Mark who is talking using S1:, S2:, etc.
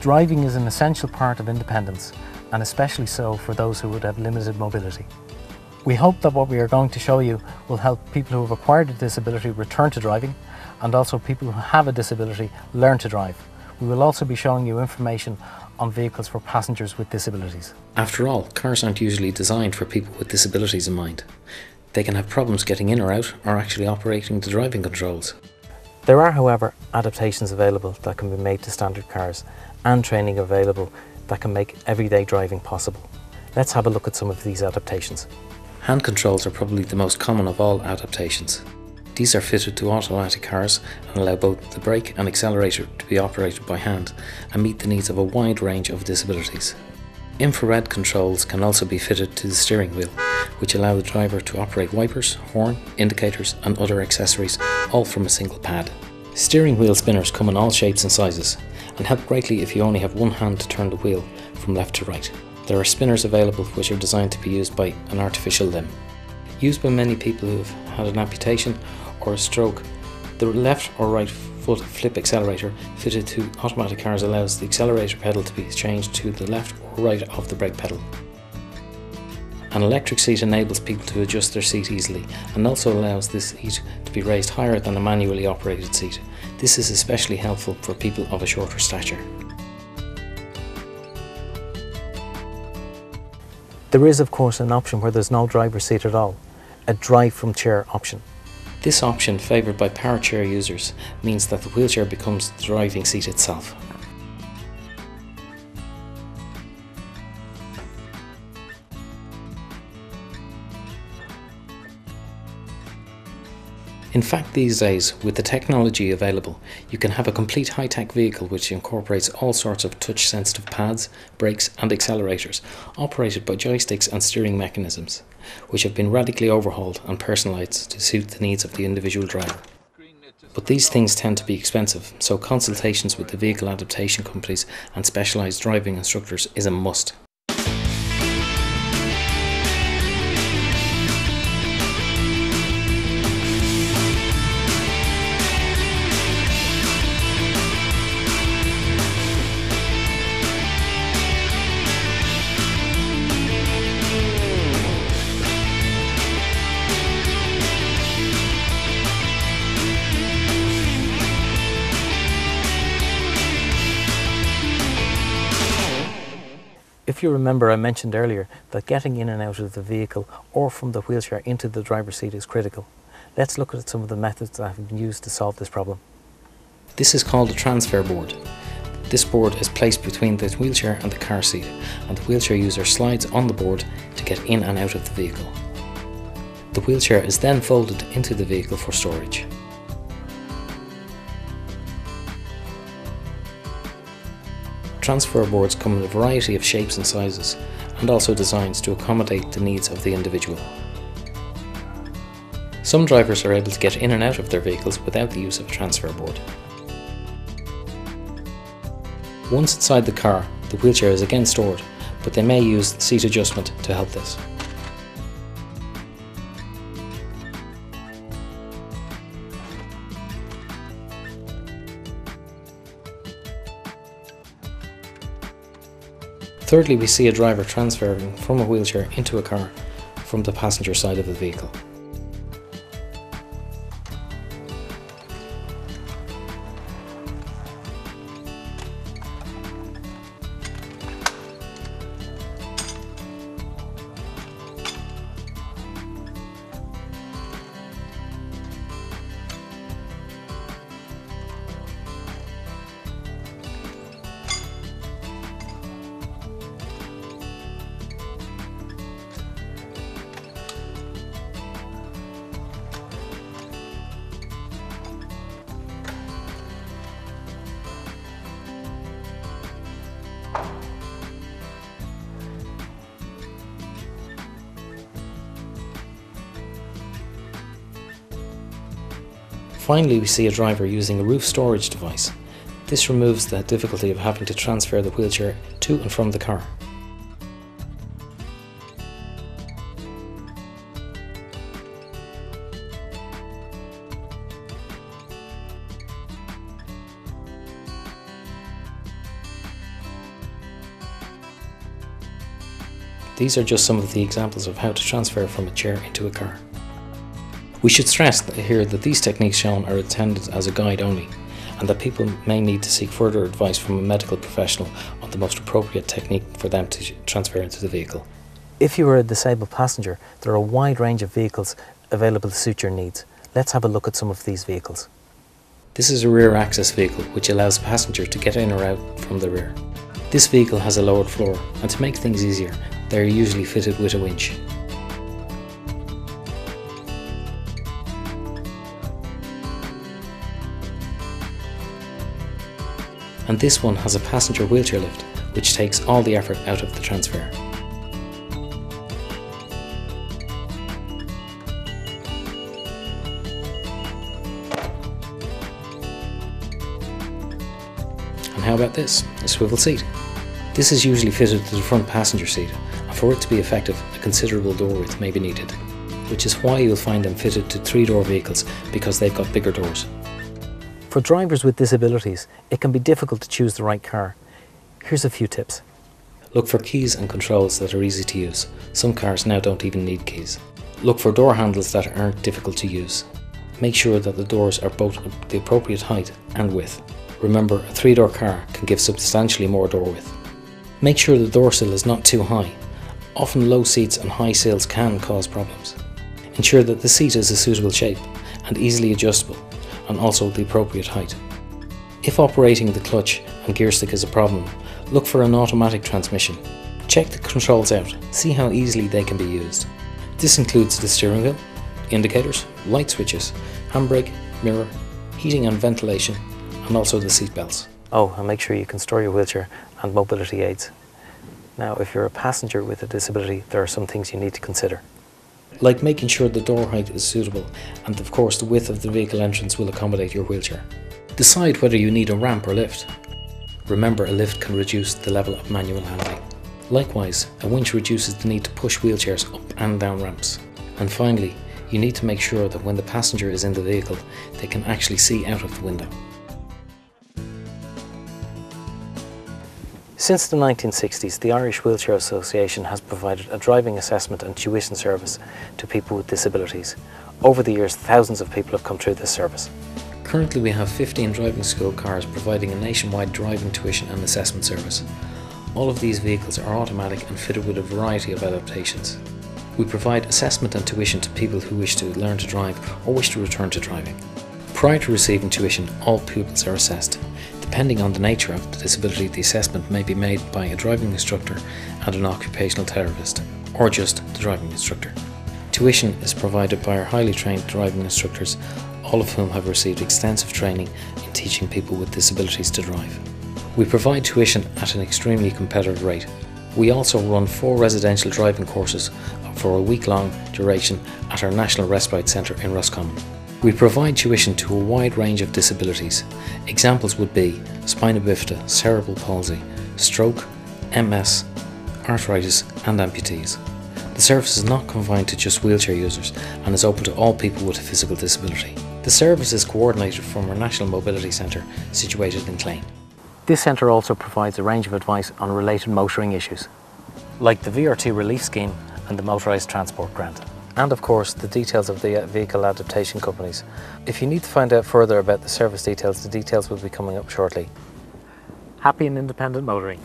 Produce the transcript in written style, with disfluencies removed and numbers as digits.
S1: Driving is an essential part of independence, and especially so for those who would have limited mobility. We hope that what we are going to show you will help people who have acquired a disability return to driving, and also people who have a disability learn to drive. We will also be showing you information on vehicles for passengers with disabilities.
S2: After all, cars aren't usually designed for people with disabilities in mind. They can have problems getting in or out, or actually operating the driving controls.
S1: There are, however, adaptations available that can be made to standard cars, and training available that can make everyday driving possible. Let's have a look at some of these adaptations.
S2: Hand controls are probably the most common of all adaptations. These are fitted to automatic cars and allow both the brake and accelerator to be operated by hand and meet the needs of a wide range of disabilities. Infrared controls can also be fitted to the steering wheel, which allow the driver to operate wipers, horn, indicators and other accessories, all from a single pad. Steering wheel spinners come in all shapes and sizes and help greatly if you only have one hand to turn the wheel from left to right. There are spinners available which are designed to be used by an artificial limb. Used by many people who have had an amputation or a stroke, the left or right foot flip accelerator fitted to automatic cars allows the accelerator pedal to be changed to the left or right of the brake pedal. An electric seat enables people to adjust their seat easily and also allows this seat to be raised higher than a manually operated seat. This is especially helpful for people of a shorter stature.
S1: There is, of course, an option where there's no driver's seat at all, a drive from chair option.
S2: This option, favoured by power chair users, means that the wheelchair becomes the driving seat itself. In fact, these days, with the technology available, you can have a complete high-tech vehicle which incorporates all sorts of touch-sensitive pads, brakes and accelerators, operated by joysticks and steering mechanisms, which have been radically overhauled and personalised to suit the needs of the individual driver. But these things tend to be expensive, so consultations with the vehicle adaptation companies and specialised driving instructors is a must.
S1: If you remember, I mentioned earlier that getting in and out of the vehicle or from the wheelchair into the driver's seat is critical. Let's look at some of the methods that have been used to solve this problem.
S2: This is called a transfer board. This board is placed between the wheelchair and the car seat, and the wheelchair user slides on the board to get in and out of the vehicle. The wheelchair is then folded into the vehicle for storage. Transfer boards come in a variety of shapes and sizes, and also designs to accommodate the needs of the individual. Some drivers are able to get in and out of their vehicles without the use of a transfer board. Once inside the car, the wheelchair is again stored, but they may use seat adjustment to help this. Thirdly, we see a driver transferring from a wheelchair into a car from the passenger side of the vehicle. Finally, we see a driver using a roof storage device. This removes the difficulty of having to transfer the wheelchair to and from the car. These are just some of the examples of how to transfer from a chair into a car. We should stress here that these techniques shown are intended as a guide only, and that people may need to seek further advice from a medical professional on the most appropriate technique for them to transfer into the vehicle.
S1: If you are a disabled passenger, there are a wide range of vehicles available to suit your needs. Let's have a look at some of these vehicles.
S2: This is a rear access vehicle which allows the passenger to get in or out from the rear. This vehicle has a lowered floor, and to make things easier, they are usually fitted with a winch. And this one has a passenger wheelchair lift, which takes all the effort out of the transfer. And how about this, a swivel seat? This is usually fitted to the front passenger seat, and for it to be effective, a considerable door width may be needed, which is why you'll find them fitted to 3-door vehicles, because they've got bigger doors.
S1: For drivers with disabilities, it can be difficult to choose the right car. Here's a few tips.
S2: Look for keys and controls that are easy to use. Some cars now don't even need keys. Look for door handles that aren't difficult to use. Make sure that the doors are both the appropriate height and width. Remember, a 3-door car can give substantially more door width. Make sure the door sill is not too high. Often low seats and high sills can cause problems. Ensure that the seat is a suitable shape and easily adjustable, and also the appropriate height. If operating the clutch and gear stick is a problem, look for an automatic transmission. Check the controls out, see how easily they can be used. This includes the steering wheel, indicators, light switches, handbrake, mirror, heating and ventilation, and also the seat belts.
S1: Oh, and make sure you can store your wheelchair and mobility aids. Now, if you're a passenger with a disability, there are some things you need to consider.
S2: Like making sure the door height is suitable, and of course the width of the vehicle entrance will accommodate your wheelchair. Decide whether you need a ramp or lift. Remember, a lift can reduce the level of manual handling. Likewise, a winch reduces the need to push wheelchairs up and down ramps. And finally, you need to make sure that when the passenger is in the vehicle, they can actually see out of the window.
S1: Since the 1960s, the Irish Wheelchair Association has provided a driving assessment and tuition service to people with disabilities. Over the years, thousands of people have come through this service.
S2: Currently we have 15 driving school cars providing a nationwide driving tuition and assessment service. All of these vehicles are automatic and fitted with a variety of adaptations. We provide assessment and tuition to people who wish to learn to drive or wish to return to driving. Prior to receiving tuition, all pupils are assessed. Depending on the nature of the disability, the assessment may be made by a driving instructor and an occupational therapist, or just the driving instructor. Tuition is provided by our highly trained driving instructors, all of whom have received extensive training in teaching people with disabilities to drive. We provide tuition at an extremely competitive rate. We also run 4 residential driving courses for a week-long duration at our National Respite Centre in Roscommon. We provide tuition to a wide range of disabilities. Examples would be spina bifida, cerebral palsy, stroke, MS, arthritis and amputees. The service is not confined to just wheelchair users and is open to all people with a physical disability. The service is coordinated from our National Mobility Centre situated in Clane.
S1: This centre also provides a range of advice on related motoring issues, like the VRT relief scheme and the motorised transport grant. And of course, the details of the vehicle adaptation companies. If you need to find out further about the service details, the details will be coming up shortly. Happy and independent motoring.